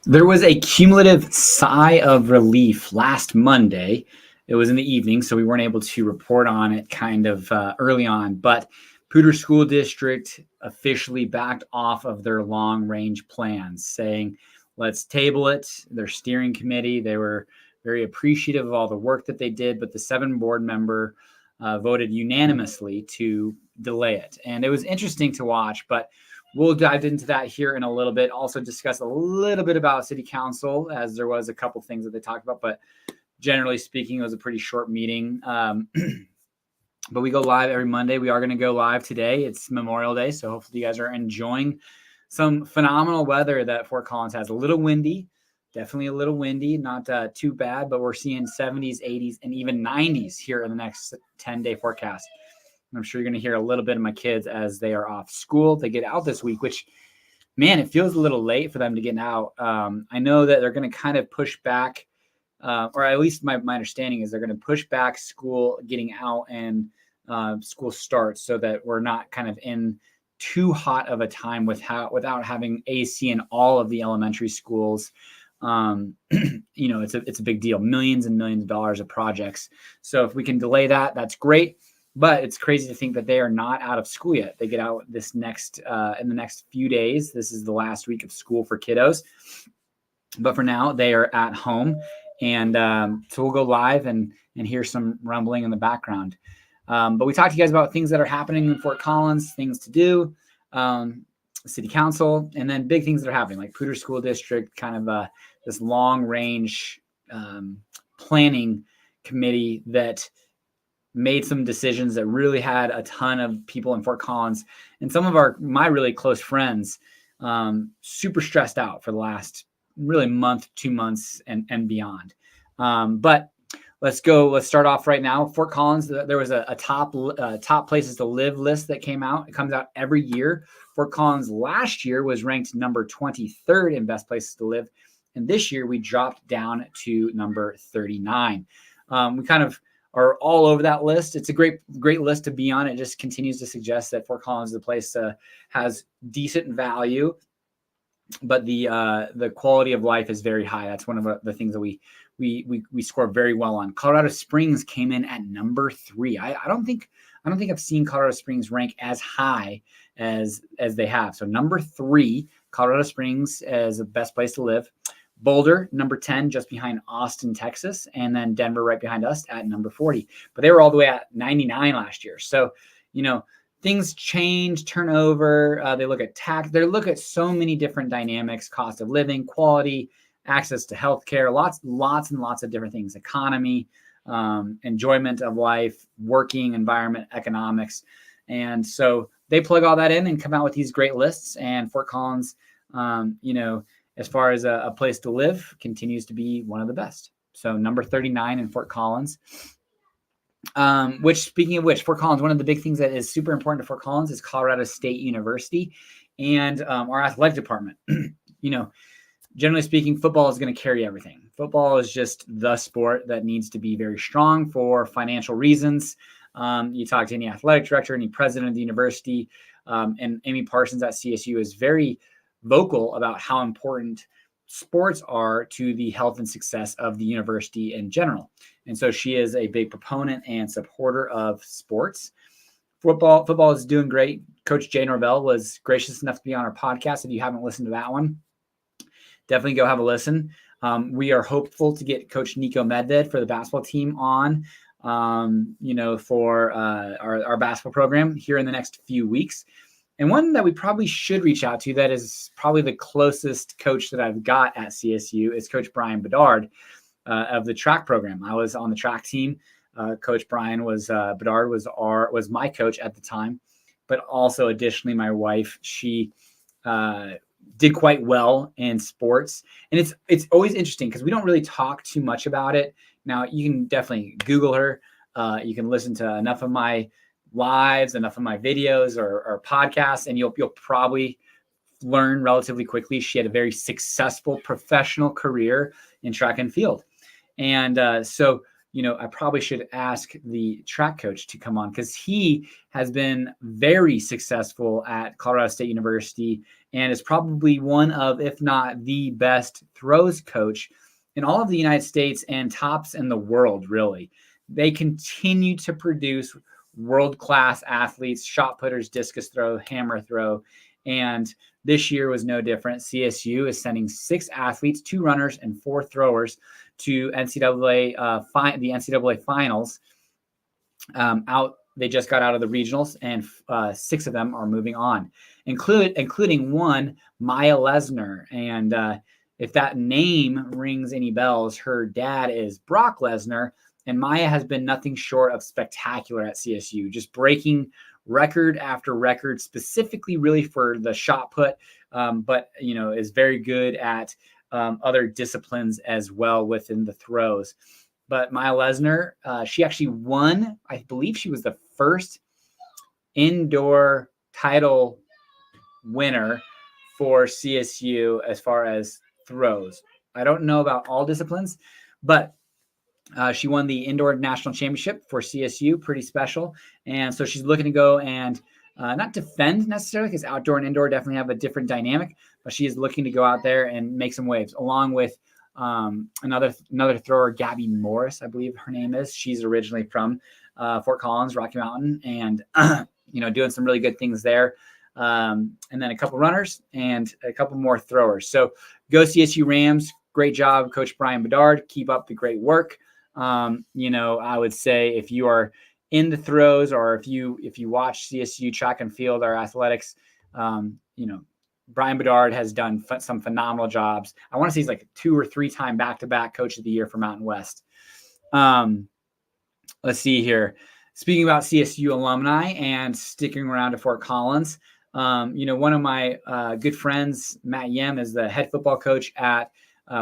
There was a cumulative sigh of relief last Monday. It was in the evening, so we weren't able to report on it kind of early on. But Poudre School District officially backed off of their long-range plans, saying, let's table it. Their steering committee, they were very appreciative of all the work that they did, but the 7 board member voted unanimously to delay it. And it was interesting to watch, but we'll dive into that here in a little bit. Also discuss a little bit about city council, as there was a couple things that they talked about, but generally speaking, it was a pretty short meeting. But we go live every Monday. We are going to go live today. It's Memorial Day, so hopefully you guys are enjoying some phenomenal weather that Fort Collins has. A little windy, definitely a little windy, not too bad, but we're seeing 70s, 80s, and even 90s here in the next 10-day forecast. I'm sure you're going to hear a little bit of my kids as they are off school. They get out this week, which, man, it feels a little late for them to get out. I know that they're going to kind of push back, or at least my understanding is they're going to push back school getting out and school starts so that we're not kind of in too hot of a time without having AC in all of the elementary schools. It's a big deal, millions and millions of dollars of projects. So if we can delay that, that's great. But it's crazy to think that they are not out of school yet. They get out in the next few days. This is the last week of school for kiddos. But for now, they are at home. And so we'll go live and hear some rumbling in the background. But we talked to you guys about things that are happening in Fort Collins, things to do, city council, and then big things that are happening, like Pter School District, kind of this long-range planning committee that made some decisions that really had a ton of people in Fort Collins and some of my really close friends super stressed out for the last really month, 2 months and beyond. But let's start off right now. Fort Collins, there was a top places to live list that came out. It comes out every year. Fort Collins last year was ranked number 23rd in best places to live. And this year we dropped down to number 39. We kind of are all over that list. It's a great list to be on. It just continues to suggest that Fort Collins is a place has decent value, but the quality of life is very high. That's one of the things that we score very well on. Colorado Springs came in at number 3. I don't think I've seen Colorado Springs rank as high as they have. So number 3, Colorado Springs as the best place to live. Boulder, number 10, just behind Austin, Texas, and then Denver right behind us at number 40. But they were all the way at 99 last year. So, things change, turnover. They look at tax. They look at so many different dynamics: cost of living, quality, access to healthcare, lots and lots of different things: economy, enjoyment of life, working environment, economics. And so they plug all that in and come out with these great lists. And Fort Collins, as far as a place to live, continues to be one of the best. So number 39 in Fort Collins. Speaking of which, Fort Collins, one of the big things that is super important to Fort Collins is Colorado State University and our athletic department. Generally speaking, football is going to carry everything. Football is just the sport that needs to be very strong for financial reasons. You talk to any athletic director, any president of the university, and Amy Parsons at CSU is very vocal about how important sports are to the health and success of the university in general. And so she is a big proponent and supporter of sports. Football is doing great. Coach Jay Norvell was gracious enough to be on our podcast. If you haven't listened to that one, definitely go have a listen. We are hopeful to get Coach Nico Medved for the basketball team on, for our basketball program here in the next few weeks. And one that we probably should reach out to that is probably the closest coach that I've got at CSU is Coach Brian Bedard of the track program. I was on the track team. Coach Brian Bedard was my coach at the time, but also additionally my wife, she did quite well in sports. And it's always interesting because we don't really talk too much about it. Now you can definitely Google her. You can listen to enough of my lives, enough of my videos or podcasts, and you'll probably learn relatively quickly. She had a very successful professional career in track and field. And so I probably should ask the track coach to come on, because he has been very successful at Colorado State University and is probably one of, if not the best throws coach in all of the United States and tops in the world, really. They continue to produce world-class athletes, shot putters, discus throw, hammer throw, and this year was no different. CSU is sending 6 athletes, 2 runners, and 4 throwers to NCAA, the NCAA finals. They just got out of the regionals, and 6 of them are moving on, including one, Maya Lesnar. And if that name rings any bells, her dad is Brock Lesnar, and Maya has been nothing short of spectacular at CSU, just breaking record after record, specifically really for the shot put, but is very good at other disciplines as well within the throws. But Maya Lesnar, she actually won. I believe she was the first indoor title winner for CSU as far as throws. I don't know about all disciplines, but she won the indoor national championship for CSU, pretty special. And so she's looking to go and not defend necessarily, because outdoor and indoor definitely have a different dynamic, but she is looking to go out there and make some waves, along with another thrower, Gabby Morris, I believe her name is. She's originally from Fort Collins, Rocky Mountain, and doing some really good things there. And then a couple runners and a couple more throwers. So go CSU Rams. Great job, Coach Brian Bedard. Keep up the great work. I would say if you are in the throws, or if you watch CSU track and field or athletics, Brian Bedard has done some phenomenal jobs. I want to say he's like 2 or 3 time back-to-back Coach of the Year for Mountain West. Let's see here. Speaking about CSU alumni and sticking around to Fort Collins, one of my good friends, Matt Yem, is the head football coach at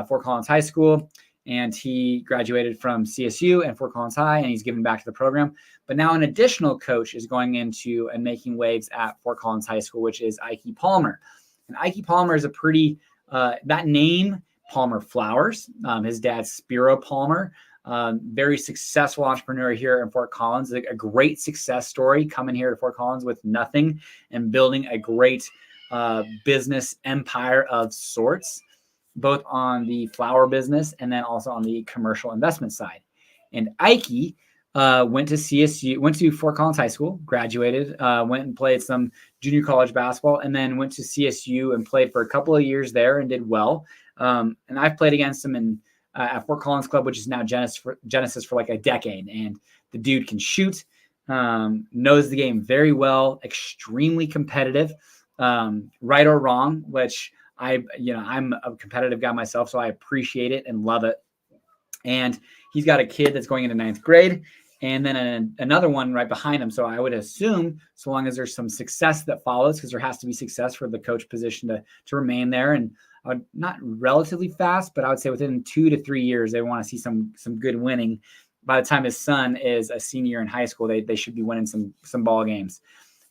Fort Collins High School. And he graduated from CSU and Fort Collins High, and he's given back to the program. But now an additional coach is going into and making waves at Fort Collins High School, which is Ike Palmer. And Ike Palmer is a pretty, that name, Palmer Flowers. His dad's Spiro Palmer, very successful entrepreneur here in Fort Collins. A great success story, coming here to Fort Collins with nothing and building a great business empire of sorts, both on the flower business and then also on the commercial investment side. And Ike went to Fort Collins High School, graduated, went and played some junior college basketball, and then went to CSU and played for a couple of years there and did well. And I've played against him at Fort Collins Club, which is now Genesis for like a decade. And the dude can shoot, knows the game very well, extremely competitive, right or wrong, which I'm a competitive guy myself, so I appreciate it and love it. And he's got a kid that's going into 9th grade, and then another one right behind him. So I would assume, so long as there's some success that follows, because there has to be success for the coach position to remain there. And I would, not relatively fast, but I would say within 2 to 3 years, they want to see some good winning. By the time his son is a senior in high school, they should be winning some ball games.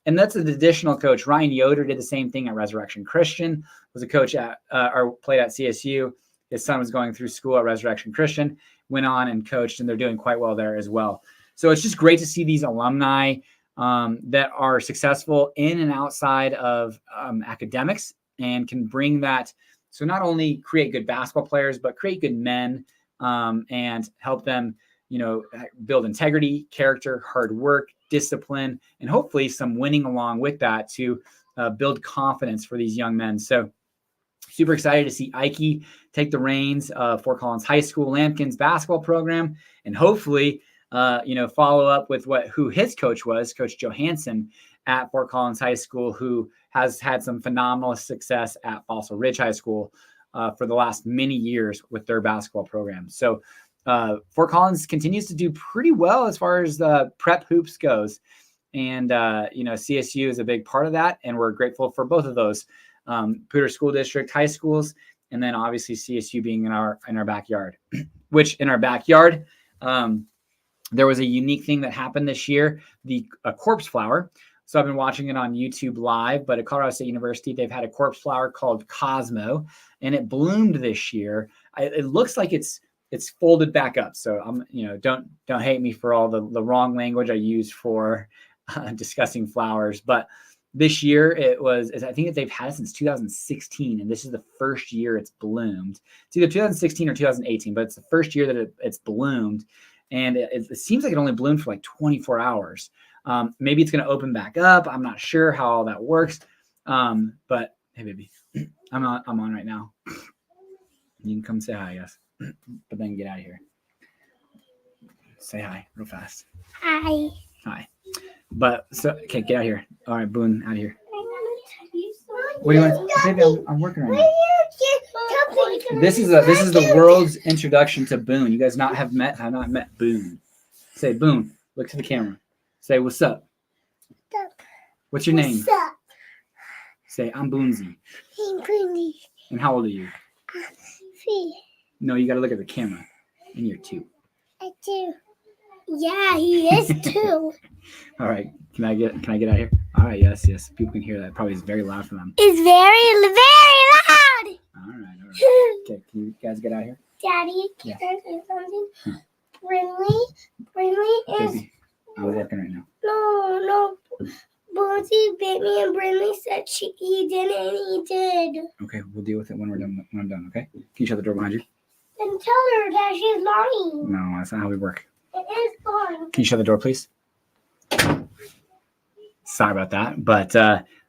And that's an additional coach. Ryan Yoder did the same thing at Resurrection Christian, was a coach at or played at CSU. His son was going through school at Resurrection Christian, went on and coached, and they're doing quite well there as well. So it's just great to see these alumni that are successful in and outside of academics and can bring that. So not only create good basketball players, but create good men and help them, build integrity, character, hard work, discipline, and hopefully some winning along with that to build confidence for these young men. So super excited to see Ike take the reins of Fort Collins High School Lambkins basketball program, and hopefully, follow up with who his coach was, Coach Johansson at Fort Collins High School, who has had some phenomenal success at Fossil Ridge High School for the last many years with their basketball program. So Fort Collins continues to do pretty well as far as the prep hoops goes. And, CSU is a big part of that. And we're grateful for both of those, Poudre School District high schools, and then obviously CSU being in our backyard, which in our backyard, there was a unique thing that happened this year, a corpse flower. So I've been watching it on YouTube Live, but at Colorado State University, they've had a corpse flower called Cosmo, and it bloomed this year. It looks like it's it's folded back up. So I'm, don't hate me for all the wrong language I used for discussing flowers. But this year I think they've had it since 2016, and this is the first year it's bloomed. It's either 2016 or 2018, but it's the first year that it's bloomed. And it seems like it only bloomed for like 24 hours. Maybe it's going to open back up. I'm not sure how all that works. But hey, baby, I'm on right now. You can come say hi, yes, but then get out of here. Say hi real fast. Hi. Hi. But so, okay, get out of here. All right, Boone, out of here. What do you want? Baby, I'm working right now. This is the world's introduction to Boone. You guys have not met Boone. Say, Boone, look to the camera. Say, what's up? What's your name? What's up? Say, I'm Boonzy. I'm Boonzy. And how old are you? 3. No, you got to look at the camera. And you're 2. I do. Yeah, he is 2. All right. Can I get out of here? All right. Yes. People can hear that. Probably is very loud for them. It's very, very loud. All right. Okay. Can you guys get out of here? Daddy, can I say something? Brinley is... Baby, I'm working right now. No. Boonzy bit me, and Brinley said he didn't, and he did. Okay. We'll deal with it when I'm done. Okay. Can you shut the door behind you? Then tell her that she's lying. No, that's not how we work. It is lying. Can you shut the door, please? Sorry about that, but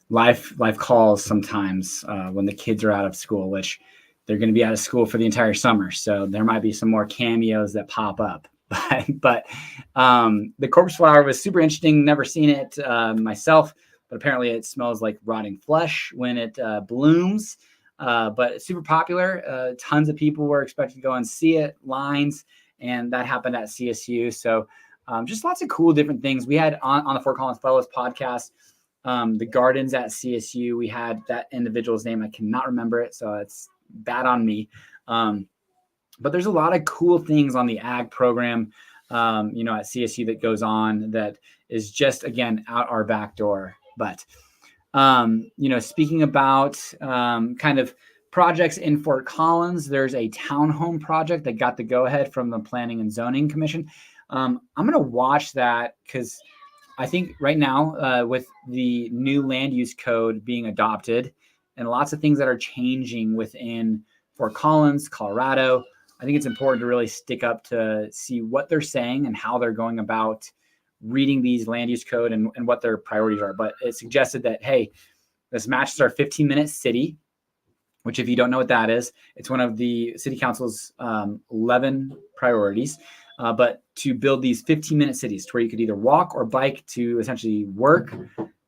life calls sometimes when the kids are out of school, which they're going to be out of school for the entire summer. So there might be some more cameos that pop up. But the corpse flower was super interesting. Never seen it myself, but apparently it smells like rotting flesh when it blooms. But it's super popular. Tons of people were expected to go and see it, lines, and that happened at CSU. So just lots of cool different things. We had on the Fort Collins Fellows podcast, the gardens at CSU. We had that individual's name. I cannot remember it, so it's bad on me. But there's a lot of cool things on the ag program, at CSU that goes on that is just, again, out our back door. But, speaking about kind of projects in Fort Collins, there's a townhome project that got the go-ahead from the Planning and Zoning Commission. I'm going to watch that because I think right now with the new land use code being adopted and lots of things that are changing within Fort Collins, Colorado, I think it's important to really stick up to see what they're saying and how they're going about reading these land use code and what their priorities are. But it suggested that, hey, this matches our 15-minute city, which if you don't know what that is, it's one of the city council's 11 priorities. But to build these 15-minute cities to where you could either walk or bike to essentially work,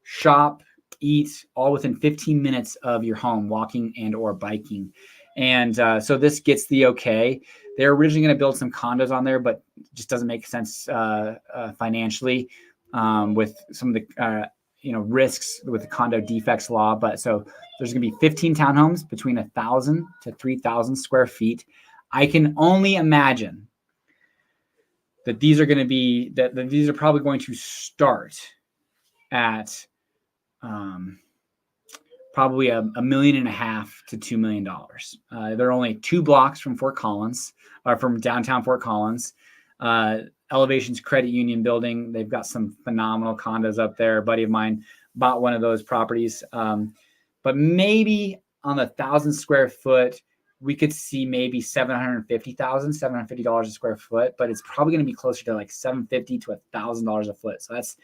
shop, eat, all within 15 minutes of your home, walking and or biking. And so this gets the okay. They're originally going to build some condos on there, but it just doesn't make sense financially with some of the risks with the condo defects law. But so there's going to be 15 townhomes between 1,000 to 3,000 square feet. I can only imagine that these are going to be that these are probably going to start at probably $1.5 million to $2 million. They're only 2 blocks from Fort Collins, or from downtown Fort Collins. Elevations Credit Union building. They've got some phenomenal condos up there. A buddy of mine bought one of those properties. But maybe on the 1,000 square foot, we could see maybe $750 a square foot, but it's probably going to be closer to like $750 to $1,000 a foot. So that's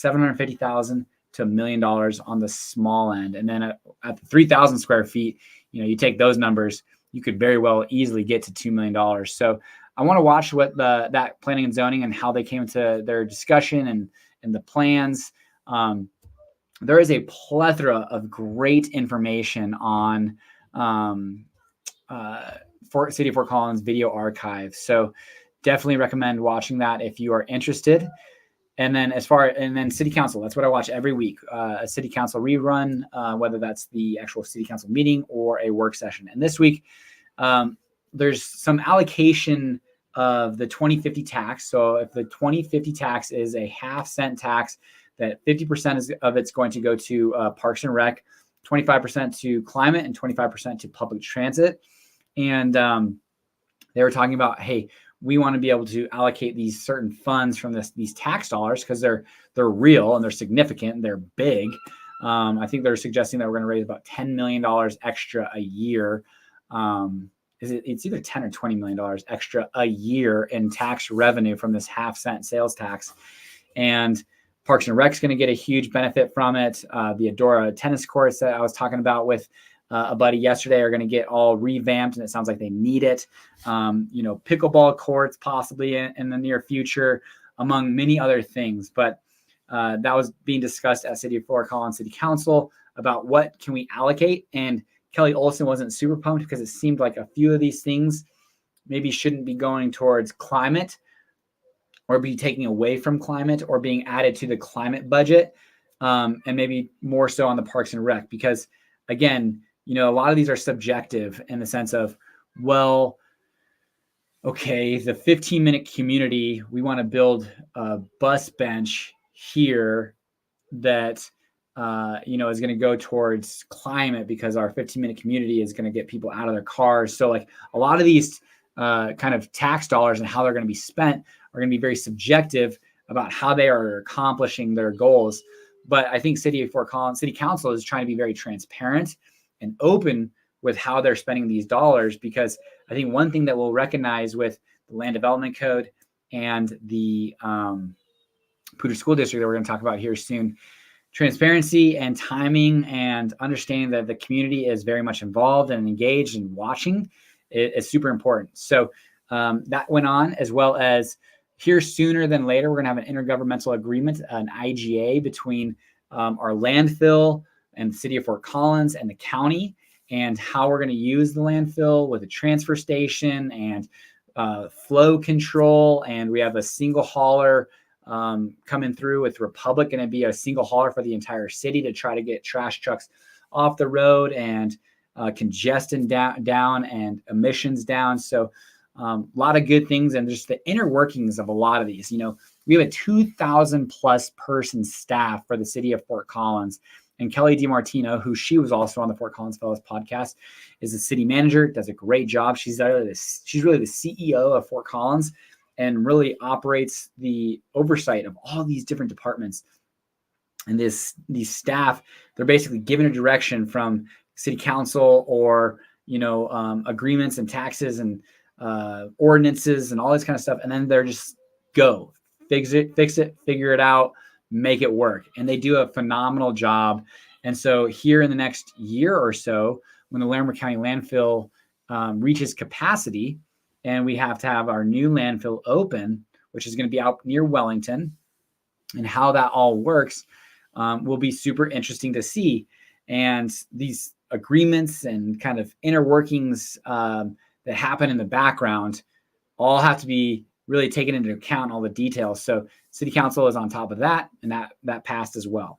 $750,000 to $1 million on the small end. And then at the 3,000 square feet, you take those numbers, you could very well easily get to $2 million. So I want to watch what that planning and zoning and how they came to their discussion and the plans. There is a plethora of great information on City of Fort Collins video archive. So definitely recommend watching that if you are interested. And then city council, that's what I watch every week, a city council rerun, whether that's the actual city council meeting or a work session. And this week, there's some allocation of the 2050 tax. So if the 2050 tax is a 0.5 cent tax, that 50% of it's going to go to Parks and Rec, 25% to climate, and 25% to public transit. And they were talking about, hey, we want to be able to allocate these certain funds from these tax dollars because they're real and they're significant and they're big. I think they're suggesting that we're going to raise about $10 million extra a year. It's either $10 or $20 million extra a year in tax revenue from this half-cent sales tax. And Parks and Rec is going to get a huge benefit from it. The Adora tennis courts that I was talking about with a buddy yesterday are going to get all revamped, and it sounds like they need it. Pickleball courts possibly in the near future, among many other things. But that was being discussed at City of Fort Collins City Council about what can we allocate. And Kelly Olson wasn't super pumped because it seemed like a few of these things maybe shouldn't be going towards climate or be taking away from climate or being added to the climate budget, and maybe more so on the Parks and Rec, because again, a lot of these are subjective in the sense of, well, okay, the 15-minute community, we want to build a bus bench here that, is going to go towards climate because our 15-minute community is going to get people out of their cars. So like a lot of these kind of tax dollars and how they're going to be spent are going to be very subjective about how they are accomplishing their goals. But I think City of Fort Collins City Council is trying to be very transparent and open with how they're spending these dollars, because I think one thing that we'll recognize with the Land Development Code and the Poudre School District that we're going to talk about here soon, transparency and timing and understanding that the community is very much involved and engaged and watching is super important. So that went on, as well as here sooner than later, we're going to have an intergovernmental agreement, an IGA between our landfill and the City of Fort Collins and the county, and how we're going to use the landfill with a transfer station and flow control. And we have a single hauler coming through with Republic, going to be a single hauler for the entire city to try to get trash trucks off the road and congestion down and emissions down. So a lot of good things, and just the inner workings of a lot of these. We have a 2,000 plus person staff for the City of Fort Collins. And Kelly DiMartino, who she was also on the Fort Collins Fellows podcast, is the city manager, does a great job. She's really the CEO of Fort Collins and really operates the oversight of all these different departments. And these staff, they're basically given a direction from city council or, agreements and taxes and ordinances and all this kind of stuff. And then they're just go fix it, figure it out, make it work. And they do a phenomenal job. And so here in the next year or so, when the Larimer County landfill reaches capacity and we have to have our new landfill open, which is going to be out near Wellington, and how that all works will be super interesting to see. And these agreements and kind of inner workings that happen in the background all have to be really taken into account, all the details. So City Council is on top of that, and that passed as well.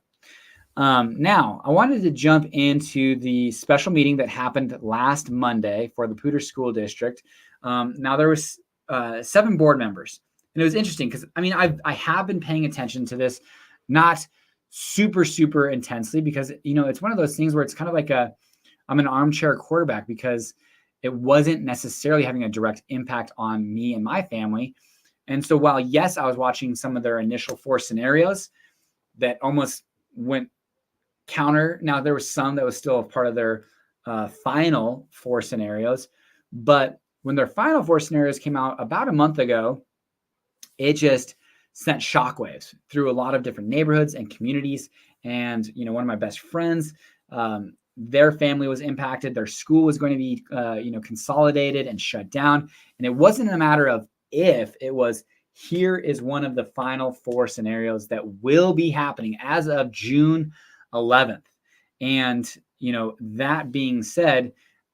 Now, I wanted to jump into the special meeting that happened last Monday for the Pter School District. Now, there was 7 board members, and it was interesting because, I have been paying attention to this, not super, super intensely, because, it's one of those things where it's kind of like I'm an armchair quarterback, because it wasn't necessarily having a direct impact on me and my family. And so while, yes, I was watching some of their initial 4 scenarios that almost went counter. Now, there was some that was still a part of their final 4 scenarios. But when their final 4 scenarios came out about a month ago, it just sent shockwaves through a lot of different neighborhoods and communities. And, one of my best friends, their family was impacted. Their school was going to be, consolidated and shut down. And it wasn't a matter of if, it was, here is one of the final 4 scenarios that will be happening as of June 11th. And, that being said,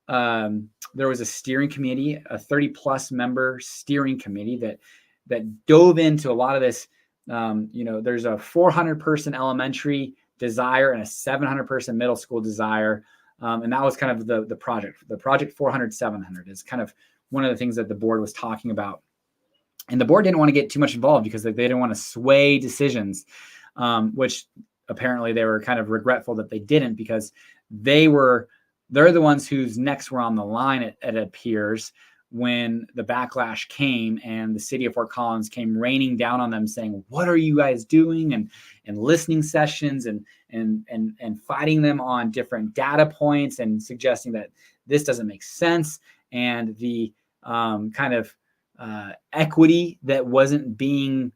there was a steering committee, a 30 plus member steering committee that dove into a lot of this. There's a 400 person elementary desire and a 700 person middle school desire. And that was kind of the project. The project 400-700 is kind of one of the things that the board was talking about. And the board didn't want to get too much involved because they didn't want to sway decisions, which apparently they were kind of regretful that they didn't, because they're the ones whose necks were on the line, it appears, when the backlash came and the city of Fort Collins came raining down on them saying, what are you guys doing? And listening sessions and fighting them on different data points and suggesting that this doesn't make sense. And the kind of equity that wasn't being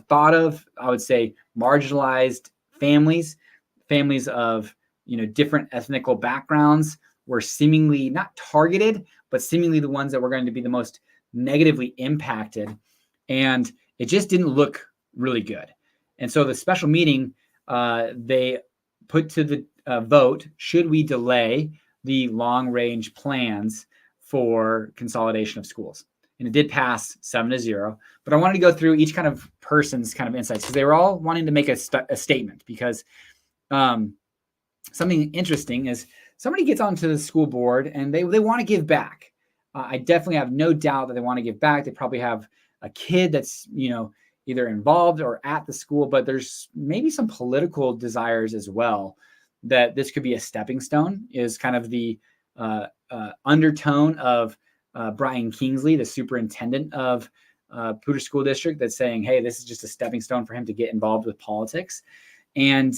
thought of, I would say marginalized families of, different ethnical backgrounds were seemingly not targeted, but seemingly the ones that were going to be the most negatively impacted. And it just didn't look really good. And so the special meeting, they put to the vote, should we delay the long-range plans for consolidation of schools? And it did pass 7-0. But I wanted to go through each kind of person's kind of insights because they were all wanting to make a statement, because something interesting is somebody gets onto the school board and they want to give back. I definitely have no doubt that they want to give back. They probably have a kid that's, either involved or at the school, but there's maybe some political desires as well that this could be a stepping stone, is kind of the undertone of Brian Kingsley, the superintendent of Poudre School District, that's saying, hey, this is just a stepping stone for him to get involved with politics. And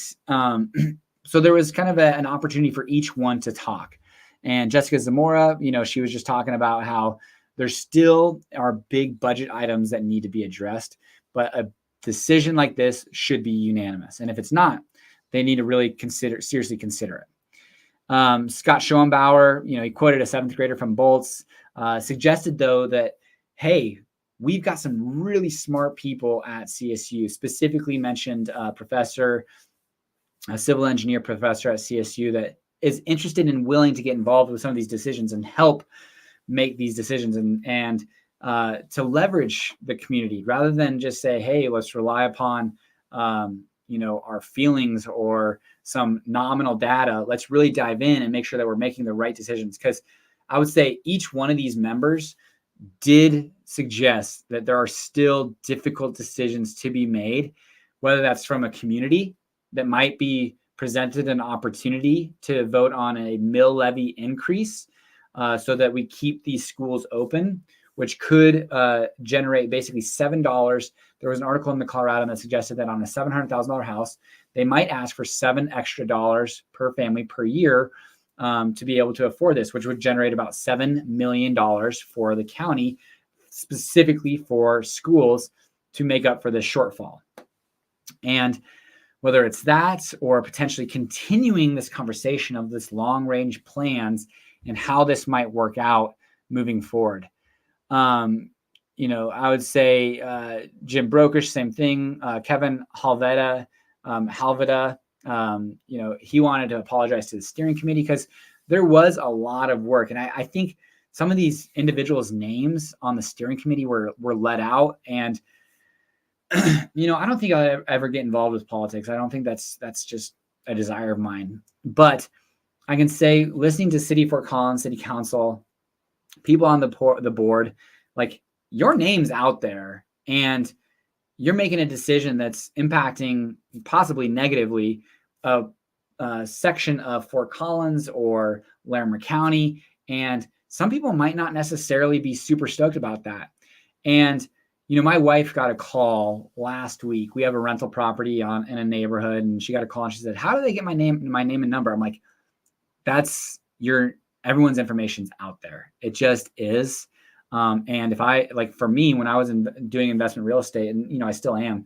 so there was kind of an opportunity for each one to talk. And Jessica Zamora, she was just talking about how there still are big budget items that need to be addressed, but a decision like this should be unanimous. And if it's not, they need to really seriously consider it. Scott Schoenbauer, he quoted a 7th grader from Bolts, suggested though that, hey, we've got some really smart people at CSU, specifically mentioned a civil engineer professor at CSU that is interested and willing to get involved with some of these decisions and help make these decisions and to leverage the community rather than just say, hey, let's rely upon, our feelings or some nominal data. Let's really dive in and make sure that we're making the right decisions. Because I would say each one of these members did suggest that there are still difficult decisions to be made, whether that's from a community that might be presented an opportunity to vote on a mill levy increase so that we keep these schools open, which could generate basically $7. There was an article in the Colorado that suggested that on a $700,000 house, they might ask for $7 extra per family per year to be able to afford this, which would generate about $7 million for the county, specifically for schools to make up for this shortfall. And whether it's that or potentially continuing this conversation of this long-range plans and how this might work out moving forward. I would say Jim Brokish, same thing. Kevin Halveda, he wanted to apologize to the steering committee because there was a lot of work. And I think some of these individuals' names on the steering committee were let out. And I don't think I'll ever get involved with politics. I don't think that's just a desire of mine. But I can say, listening to City Fort Collins City Council, people on the board, like, your name's out there and you're making a decision that's impacting possibly negatively a section of Fort Collins or Larimer County. And some people might not necessarily be super stoked about that. And my wife got a call last week. We have a rental property in a neighborhood, and she got a call and she said, how do they get my name and number? I'm like, everyone's information's out there. It just is. And if for me, when I was doing investment real estate, and, I still am,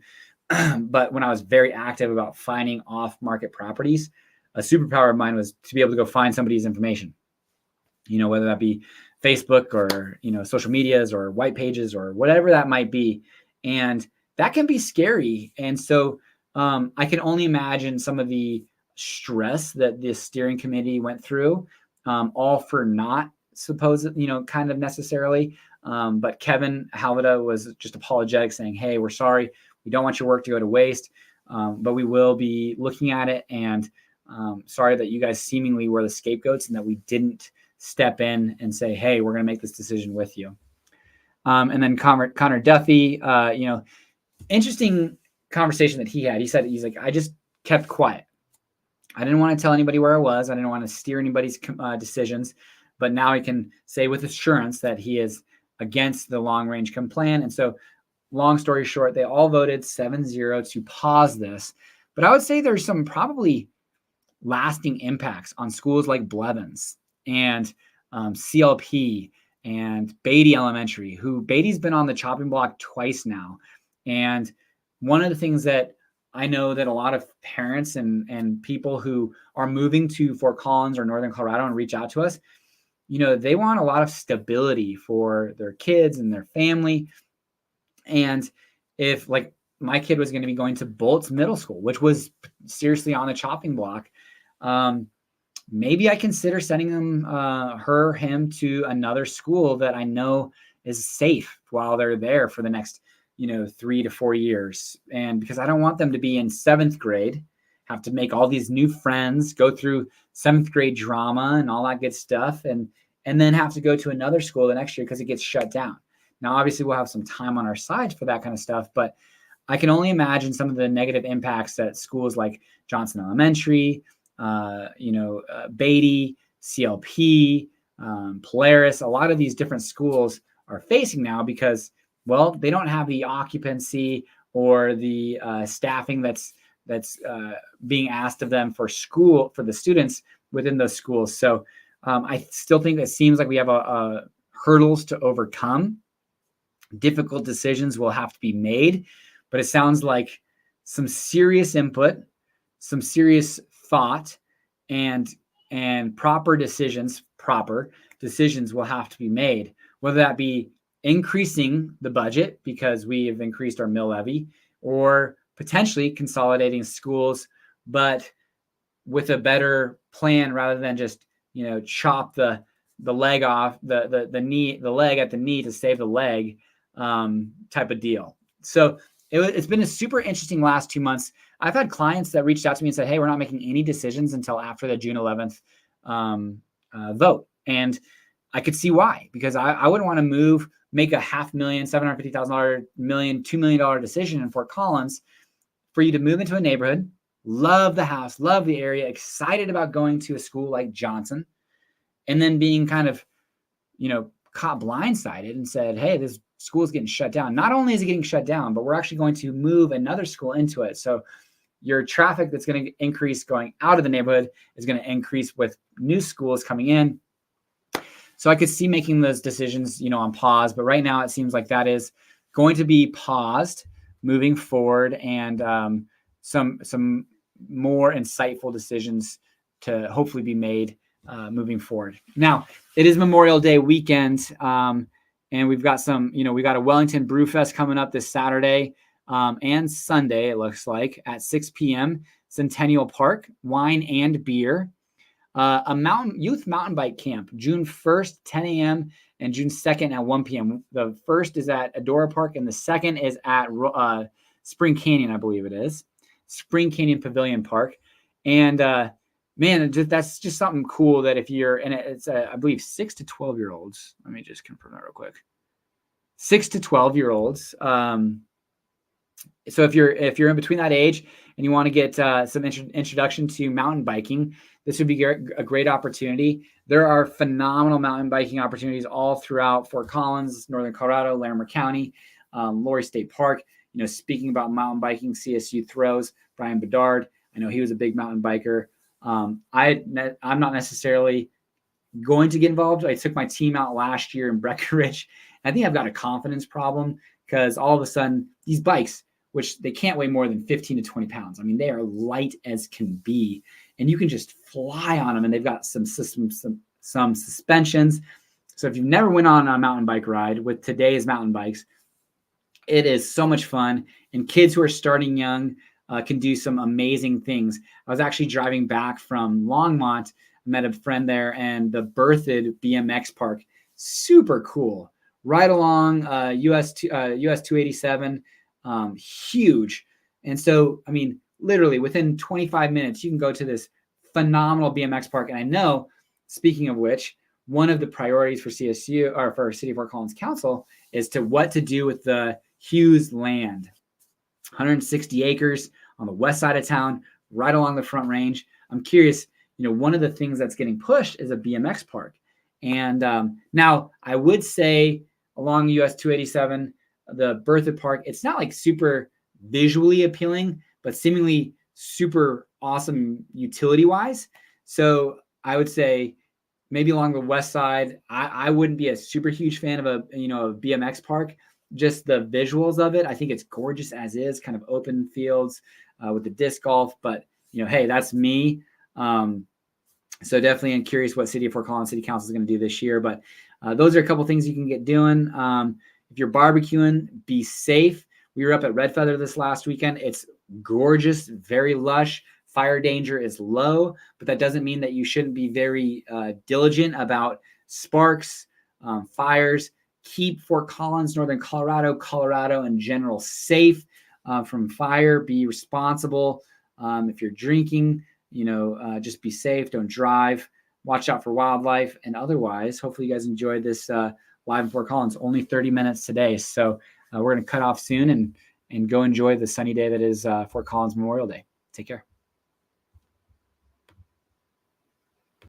but when I was very active about finding off market properties, a superpower of mine was to be able to go find somebody's information, whether that be Facebook or, social medias or white pages or whatever that might be. And that can be scary. And so I can only imagine some of the stress that this steering committee went through, all for not supposed, kind of necessarily. But Kevin Halveda was just apologetic, saying, hey, we're sorry. We don't want your work to go to waste, but we will be looking at it. And sorry that you guys seemingly were the scapegoats and that we didn't step in and say, hey, we're going to make this decision with you. And then Connor Duffy, interesting conversation that he had. He said, he's like, I just kept quiet. I didn't want to tell anybody where I was. I didn't want to steer anybody's decisions. But now I can say with assurance that he has against the long range plan. And so long story short, they all voted 7-0 to pause this. But I would say there's some probably lasting impacts on schools like Blevins and CLP and Beatty Elementary, who Beatty's been on the chopping block twice now. And one of the things that I know that a lot of parents and people who are moving to Fort Collins or Northern Colorado and reach out to us, they want a lot of stability for their kids and their family. And if like my kid was going to be going to Bolts Middle School, which was seriously on the chopping block, maybe I consider sending him to another school that I know is safe while they're there for the next 3 to 4 years. And because I don't want them to be in 7th grade, have to make all these new friends, go through 7th grade drama and all that good stuff, and then have to go to another school the next year because it gets shut down. Now, obviously, we'll have some time on our side for that kind of stuff, but I can only imagine some of the negative impacts that schools like Johnson Elementary, Beatty, CLP, Polaris, a lot of these different schools are facing now because, well, they don't have the occupancy or the staffing that's being asked of them for the students within those schools. So I still think it seems like we have a hurdles to overcome. Difficult decisions will have to be made, but it sounds like some serious input, some serious thought, and proper decisions will have to be made, whether that be increasing the budget because we have increased our mill levy, or potentially consolidating schools, but with a better plan rather than just chop the leg off the leg at the knee to save the leg type of deal. So it's been a super interesting last 2 months. I've had clients that reached out to me and said, hey, we're not making any decisions until after the June 11th vote. And I could see why, because I wouldn't want to make a $500,000, $750,000, $2 million decision in Fort Collins for you to move into a neighborhood, love the house, love the area, excited about going to a school like Johnson, and then being kind of, caught blindsided and said, hey, this school is getting shut down. Not only is it getting shut down, but we're actually going to move another school into it. So your traffic that's going to increase going out of the neighborhood is going to increase with new schools coming in. So I could see making those decisions, on pause. But right now it seems like that is going to be paused moving forward, and some more insightful decisions to hopefully be made moving forward. Now, it is Memorial Day weekend, and we've got we got a Wellington Brew Fest coming up this Saturday and Sunday, it looks like, at 6 p.m. Centennial Park, wine and beer. A youth mountain bike camp, June 1st, 10 a.m. and June 2nd at 1 p.m. The first is at Adora Park, and the second is at Spring Canyon, I believe it is. Spring Canyon Pavilion Park. And man, that's just something cool that if you're, and it's, I believe, 6 to 12-year-olds. Let me just confirm that real quick. 6 to 12-year-olds. So if you're in between that age and you want to get some introduction to mountain biking, this would be a great opportunity. There are phenomenal mountain biking opportunities all throughout Fort Collins, Northern Colorado, Larimer County, Laurie State Park. Speaking about mountain biking, CSU throws, Brian Bedard. I know he was a big mountain biker. I'm not necessarily going to get involved. I took my team out last year in Breckenridge. I think I've got a confidence problem because all of a sudden these bikes, which they can't weigh more than 15 to 20 pounds. I mean, they are light as can be, and you can just fly on them. And they've got some systems, some suspensions. So if you've never went on a mountain bike ride with today's mountain bikes, it is so much fun. And kids who are starting young can do some amazing things. I was actually driving back from Longmont, met a friend there, and the Berthoud BMX park, super cool. Right along US 287, huge. And so, I mean, literally within 25 minutes, you can go to this phenomenal BMX park. And I know, speaking of which, one of the priorities for CSU or for City of Fort Collins Council is what to do with the Hughes land. 160 acres on the west side of town, right along the Front Range. I'm curious, one of the things that's getting pushed is a BMX park. And now I would say along US 287, the Bertha Park. It's not like super visually appealing, but seemingly super awesome utility wise. So I would say maybe along the west side, I wouldn't be a super huge fan of a BMX park. Just the visuals of it, I think it's gorgeous as is, kind of open fields with the disc golf. But hey, that's me. So definitely, I'm curious what City of Fort Collins City Council is going to do this year. But those are a couple things you can get doing. If you're barbecuing, be safe. We were up at Red Feather this last weekend. It's gorgeous, very lush. Fire danger is low, but that doesn't mean that you shouldn't be very diligent about sparks, fires. Keep Fort Collins, Northern Colorado in general safe from fire. Be responsible. If you're drinking, just be safe. Don't drive. Watch out for wildlife. And otherwise, hopefully you guys enjoyed this live in Fort Collins. Only 30 minutes today. So we're going to cut off soon and go enjoy the sunny day that is Fort Collins Memorial Day. Take care.